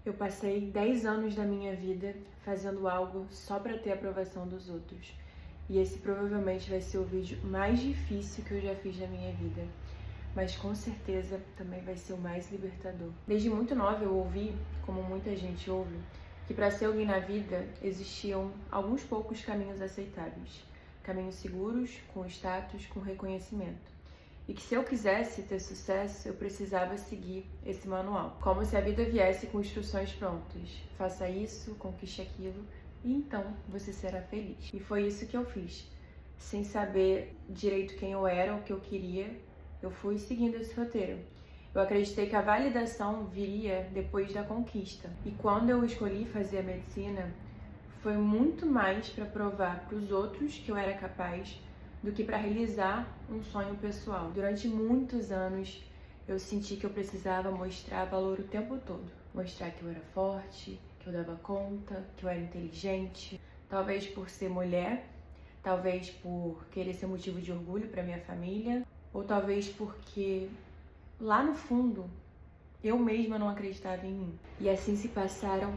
Eu passei 10 anos da minha vida fazendo algo só para ter a aprovação dos outros. E esse provavelmente vai ser o vídeo mais difícil que eu já fiz na minha vida. Mas com certeza também vai ser o mais libertador. Desde muito nova eu ouvi, como muita gente ouve, que para ser alguém na vida existiam alguns poucos caminhos aceitáveis. Caminhos seguros, com status, com reconhecimento. E que se eu quisesse ter sucesso, eu precisava seguir esse manual. Como se a vida viesse com instruções prontas. Faça isso, conquiste aquilo, e então você será feliz. E foi isso que eu fiz. Sem saber direito quem eu era, o que eu queria, eu fui seguindo esse roteiro. Eu acreditei que a validação viria depois da conquista. E quando eu escolhi fazer a medicina, foi muito mais para provar para os outros que eu era capaz do que para realizar um sonho pessoal. Durante muitos anos, eu senti que eu precisava mostrar valor o tempo todo. Mostrar que eu era forte, que eu dava conta, que eu era inteligente. Talvez por ser mulher, talvez por querer ser motivo de orgulho para minha família, ou talvez porque lá no fundo eu mesma não acreditava em mim. E assim se passaram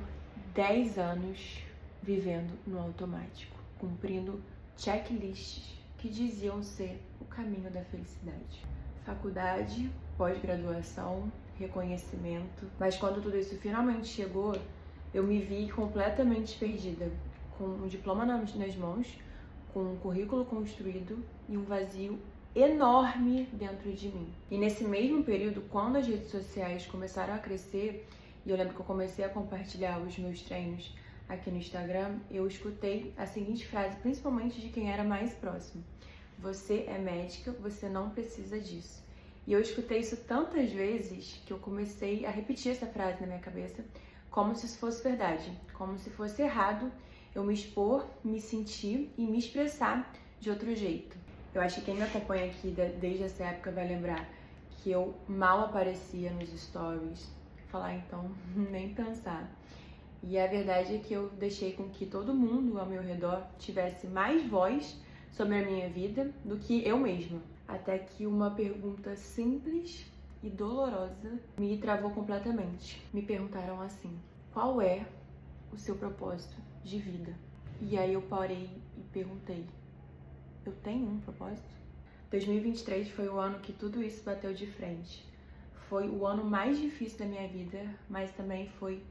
10 anos vivendo no automático, cumprindo checklists que diziam ser o caminho da felicidade. Faculdade, pós-graduação, reconhecimento. Mas quando tudo isso finalmente chegou, eu me vi completamente perdida, com um diploma nas mãos, com um currículo construído e um vazio enorme dentro de mim. E nesse mesmo período, quando as redes sociais começaram a crescer, e eu lembro que eu comecei a compartilhar os meus treinos aqui no Instagram, eu escutei a seguinte frase, principalmente de quem era mais próximo: você é médica, você não precisa disso. E eu escutei isso tantas vezes que eu comecei a repetir essa frase na minha cabeça, como se isso fosse verdade, como se fosse errado eu me expor, me sentir e me expressar de outro jeito. Eu acho que quem me acompanha aqui desde essa época vai lembrar que eu mal aparecia nos stories, falar então, nem pensar. E a verdade é que eu deixei com que todo mundo ao meu redor tivesse mais voz sobre a minha vida do que eu mesma. Até que uma pergunta simples e dolorosa me travou completamente. Me perguntaram assim: qual é o seu propósito de vida? E aí eu parei e perguntei: eu tenho um propósito? 2023 foi o ano que tudo isso bateu de frente. Foi o ano mais difícil da minha vida, mas também foi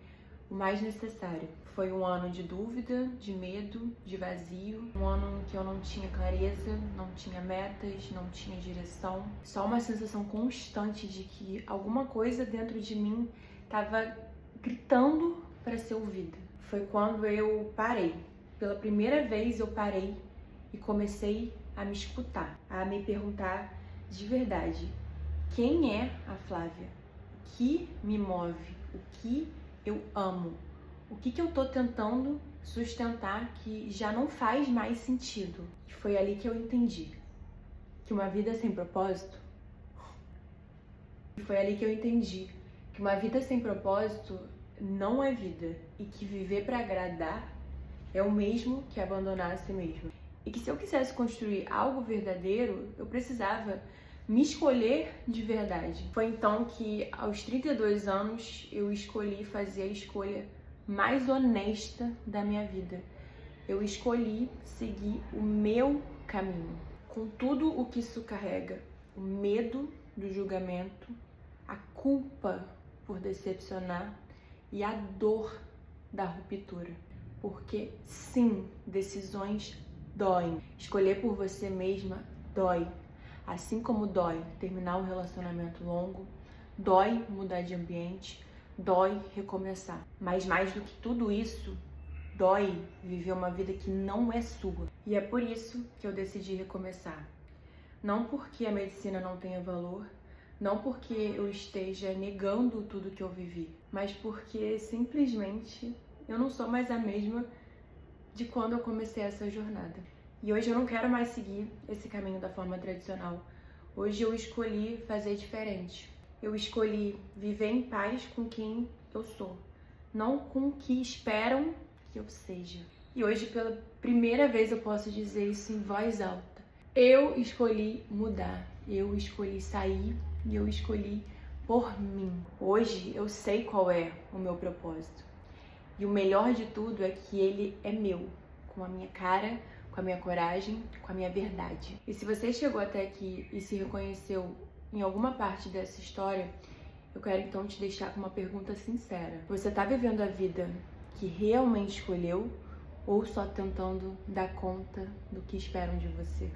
o mais necessário. Foi um ano de dúvida, de medo, de vazio, um ano em que eu não tinha clareza, não tinha metas, não tinha direção, só uma sensação constante de que alguma coisa dentro de mim estava gritando para ser ouvida. Foi quando eu parei. Pela primeira vez eu parei e comecei a me escutar, a me perguntar de verdade: quem é a Flávia? O que me move? O que eu amo? O que eu tô tentando sustentar que já não faz mais sentido? E foi ali que eu entendi que uma vida sem propósito... Foi ali que eu entendi que uma vida sem propósito não é vida e que viver para agradar é o mesmo que abandonar a si mesmo. E que se eu quisesse construir algo verdadeiro, eu precisava me escolher de verdade. Foi então que, aos 32 anos, eu escolhi fazer a escolha mais honesta da minha vida. Eu escolhi seguir o meu caminho, com tudo o que isso carrega: o medo do julgamento, a culpa por decepcionar e a dor da ruptura. Porque sim, decisões doem. Escolher por você mesma dói. Assim como dói terminar um relacionamento longo, dói mudar de ambiente, dói recomeçar. Mas mais do que tudo isso, dói viver uma vida que não é sua. E é por isso que eu decidi recomeçar. Não porque a medicina não tenha valor, não porque eu esteja negando tudo que eu vivi, mas porque simplesmente eu não sou mais a mesma de quando eu comecei essa jornada. E hoje eu não quero mais seguir esse caminho da forma tradicional. Hoje eu escolhi fazer diferente. Eu escolhi viver em paz com quem eu sou, não com o que esperam que eu seja. E hoje, pela primeira vez, eu posso dizer isso em voz alta. Eu escolhi mudar, eu escolhi sair e eu escolhi por mim. Hoje eu sei qual é o meu propósito. E o melhor de tudo é que ele é meu, com a minha cara, com a minha coragem, com a minha verdade. E se você chegou até aqui e se reconheceu em alguma parte dessa história, eu quero então te deixar com uma pergunta sincera. Você tá vivendo a vida que realmente escolheu ou só tentando dar conta do que esperam de você?